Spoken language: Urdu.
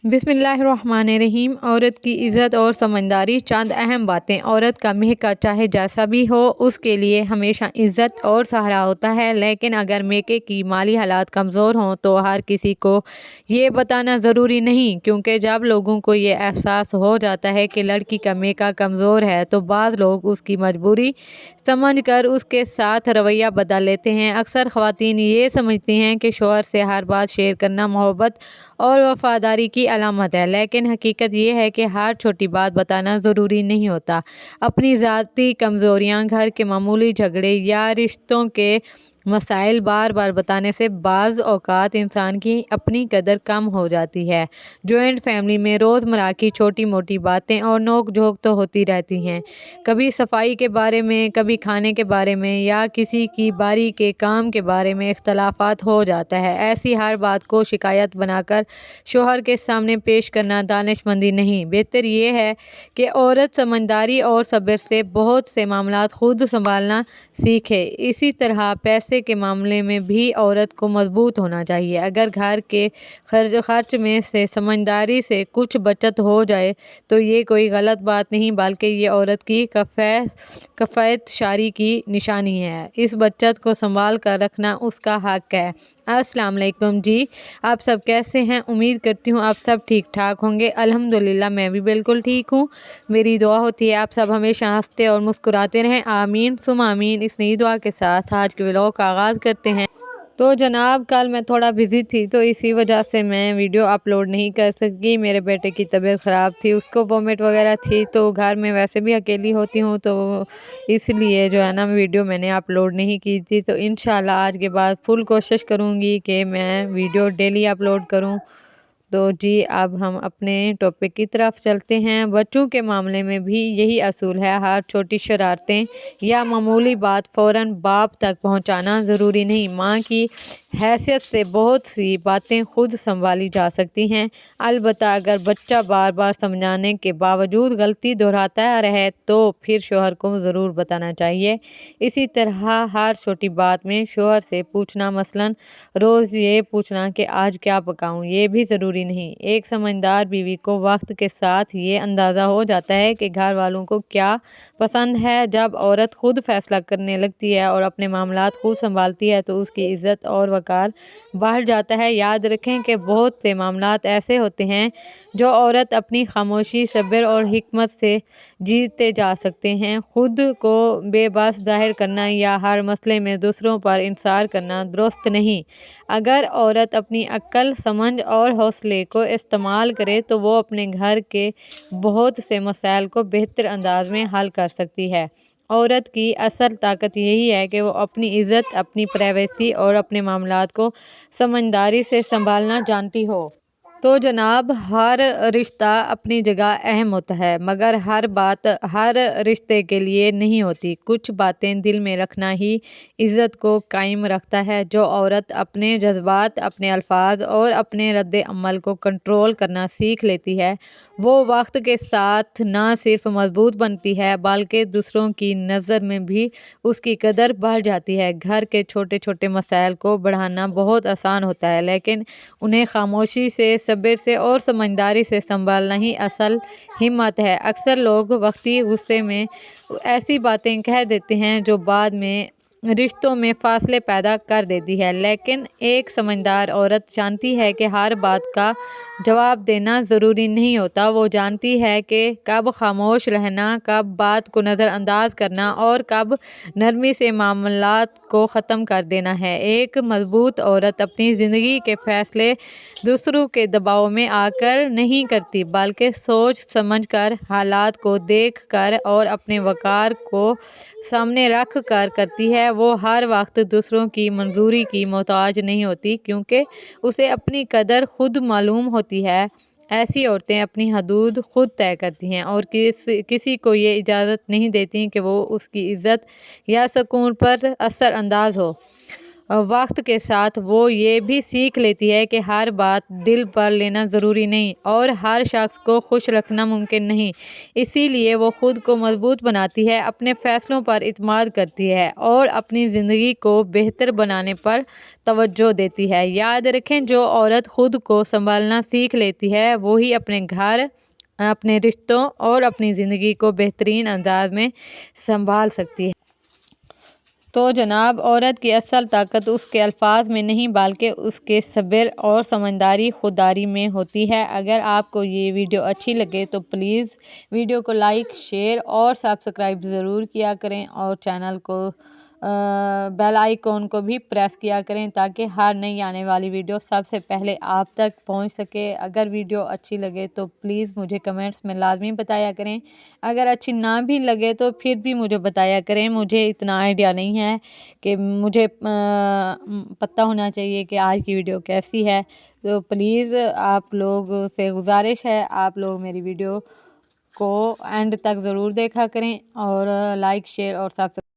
بسم اللہ الرحمن الرحیم۔ عورت کی عزت اور سمجھداری۔ چند اہم باتیں۔ عورت کا میکہ چاہے جیسا بھی ہو اس کے لیے ہمیشہ عزت اور سہارا ہوتا ہے، لیکن اگر میکے کی مالی حالات کمزور ہوں تو ہر کسی کو یہ بتانا ضروری نہیں، کیونکہ جب لوگوں کو یہ احساس ہو جاتا ہے کہ لڑکی کا میکہ کمزور ہے تو بعض لوگ اس کی مجبوری سمجھ کر اس کے ساتھ رویہ بدل لیتے ہیں۔ اکثر خواتین یہ سمجھتی ہیں کہ شوہر سے ہر بات شیئر کرنا محبت اور وفاداری کی علامت ہے، لیکن حقیقت یہ ہے کہ ہر چھوٹی بات بتانا ضروری نہیں ہوتا۔ اپنی ذاتی کمزوریاں، گھر کے معمولی جھگڑے یا رشتوں کے مسائل بار بار بتانے سے بعض اوقات انسان کی اپنی قدر کم ہو جاتی ہے۔ جوائنٹ فیملی میں روزمرہ کی چھوٹی موٹی باتیں اور نوک جھوک تو ہوتی رہتی ہیں، کبھی صفائی کے بارے میں، کبھی کھانے کے بارے میں یا کسی کی باری کے کام کے بارے میں اختلافات ہو جاتا ہے۔ ایسی ہر بات کو شکایت بنا کر شوہر کے سامنے پیش کرنا دانش مندی نہیں۔ بہتر یہ ہے کہ عورت سمجھداری اور صبر سے بہت سے معاملات خود سنبھالنا سیکھے۔ اسی طرح پیسے کے معاملے میں بھی عورت کو مضبوط ہونا چاہیے۔ اگر گھر کے خرچ میں سے سمجھداری سے کچھ بچت ہو جائے تو یہ کوئی غلط بات نہیں، بلکہ یہ عورت کی کفایت شاری کی نشانی ہے۔ اس بچت کو سنبھال کر رکھنا اس کا حق ہے۔ السلام علیکم جی، آپ سب کیسے ہیں؟ امید کرتی ہوں آپ سب ٹھیک ٹھاک ہوں گے۔ الحمدللہ میں بھی بالکل ٹھیک ہوں۔ میری دعا ہوتی ہے آپ سب ہمیشہ ہنستے اور مسکراتے رہیں، آمین ثم آمین۔ اس نئی دعا کے ساتھ آج کے ولاگ کا آغاز کرتے ہیں۔ تو جناب کل میں تھوڑا بزی تھی تو اسی وجہ سے میں ویڈیو اپلوڈ نہیں کر سکی۔ میرے بیٹے کی طبیعت خراب تھی، اس کو وومٹ وغیرہ تھی، تو گھر میں ویسے بھی اکیلی ہوتی ہوں تو اس لیے جو ہے نا ویڈیو میں نے اپلوڈ نہیں کی تھی۔ تو انشاءاللہ آج کے بعد فل کوشش کروں گی کہ میں ویڈیو ڈیلی اپلوڈ کروں۔ تو جی اب ہم اپنے ٹاپک کی طرف چلتے ہیں۔ بچوں کے معاملے میں بھی یہی اصول ہے، ہر چھوٹی شرارتیں یا معمولی بات فوراً باپ تک پہنچانا ضروری نہیں۔ ماں کی حیثیت سے بہت سی باتیں خود سنبھالی جا سکتی ہیں، البتہ اگر بچہ بار بار سمجھانے کے باوجود غلطی دہراتا رہے تو پھر شوہر کو ضرور بتانا چاہیے۔ اسی طرح ہر چھوٹی بات میں شوہر سے پوچھنا، مثلاً روز یہ پوچھنا کہ آج کیا پکاؤں، یہ بھی ضروری نہیں۔ ایک سمجھدار بیوی کو وقت کے ساتھ یہ اندازہ ہو جاتا ہے کہ گھر والوں کو کیا پسند ہے۔ جب عورت خود فیصلہ کرنے لگتی ہے اور اپنے معاملات خود سنبھالتی ہے تو اس کی عزت اور وقار بڑھ جاتا ہے۔ یاد رکھیں کہ بہت سے معاملات ایسے ہوتے ہیں جو عورت اپنی خاموشی، صبر اور حکمت سے جیتے جا سکتے ہیں۔ خود کو بے بس ظاہر کرنا یا ہر مسئلے میں دوسروں پر انحصار کرنا درست نہیں۔ اگر عورت اپنی عقل، سمجھ اور حوصلے کو استعمال کرے تو وہ اپنے گھر کے بہت سے مسائل کو بہتر انداز میں حل کر سکتی ہے۔ عورت کی اصل طاقت یہی ہے کہ وہ اپنی عزت، اپنی پرائیویسی اور اپنے معاملات کو سمجھداری سے سنبھالنا جانتی ہو۔ تو جناب ہر رشتہ اپنی جگہ اہم ہوتا ہے، مگر ہر بات ہر رشتے کے لیے نہیں ہوتی۔ کچھ باتیں دل میں رکھنا ہی عزت کو قائم رکھتا ہے۔ جو عورت اپنے جذبات، اپنے الفاظ اور اپنے رد عمل کو کنٹرول کرنا سیکھ لیتی ہے، وہ وقت کے ساتھ نہ صرف مضبوط بنتی ہے بلکہ دوسروں کی نظر میں بھی اس کی قدر بڑھ جاتی ہے۔ گھر کے چھوٹے چھوٹے مسائل کو بڑھانا بہت آسان ہوتا ہے، لیکن انہیں خاموشی سے، صبر سے اور سمجھداری سے سنبھالنا ہی اصل ہمت ہے۔ اکثر لوگ وقتی غصے میں ایسی باتیں کہہ دیتے ہیں جو بعد میں رشتوں میں فاصلے پیدا کر دیتی ہے، لیکن ایک سمجھدار عورت جانتی ہے کہ ہر بات کا جواب دینا ضروری نہیں ہوتا۔ وہ جانتی ہے کہ کب خاموش رہنا، کب بات کو نظر انداز کرنا اور کب نرمی سے معاملات کو ختم کر دینا ہے۔ ایک مضبوط عورت اپنی زندگی کے فیصلے دوسروں کے دباؤ میں آ کر نہیں کرتی، بلکہ سوچ سمجھ کر، حالات کو دیکھ کر اور اپنے وقار کو سامنے رکھ کر کرتی ہے۔ وہ ہر وقت دوسروں کی منظوری کی محتاج نہیں ہوتی، کیونکہ اسے اپنی قدر خود معلوم ہوتی ہے۔ ایسی عورتیں اپنی حدود خود طے کرتی ہیں اور کسی کو یہ اجازت نہیں دیتی کہ وہ اس کی عزت یا سکون پر اثر انداز ہو۔ وقت کے ساتھ وہ یہ بھی سیکھ لیتی ہے کہ ہر بات دل پر لینا ضروری نہیں اور ہر شخص کو خوش رکھنا ممکن نہیں۔ اسی لیے وہ خود کو مضبوط بناتی ہے، اپنے فیصلوں پر اعتماد کرتی ہے اور اپنی زندگی کو بہتر بنانے پر توجہ دیتی ہے۔ یاد رکھیں، جو عورت خود کو سنبھالنا سیکھ لیتی ہے وہی اپنے گھر، اپنے رشتوں اور اپنی زندگی کو بہترین انداز میں سنبھال سکتی ہے۔ تو جناب، عورت کی اصل طاقت اس کے الفاظ میں نہیں بلکہ اس کے صبر اور سمجھداری خودداری میں ہوتی ہے۔ اگر آپ کو یہ ویڈیو اچھی لگے تو پلیز ویڈیو کو لائک، شیئر اور سبسکرائب ضرور کیا کریں اور چینل کو بیل آئیکن کو بھی پریس کیا کریں تاکہ ہر نئی آنے والی ویڈیو سب سے پہلے آپ تک پہنچ سکے۔ اگر ویڈیو اچھی لگے تو پلیز مجھے کمنٹس میں لازمی بتایا کریں۔ اگر اچھی نہ بھی لگے تو پھر بھی مجھے بتایا کریں، مجھے اتنا آئیڈیا نہیں ہے کہ مجھے پتہ ہونا چاہیے کہ آج کی ویڈیو کیسی ہے۔ تو پلیز آپ لوگ سے گزارش ہے، آپ لوگ میری ویڈیو کو اینڈ تک ضرور دیکھا کریں اور لائک، شیئر اور سبسکرائب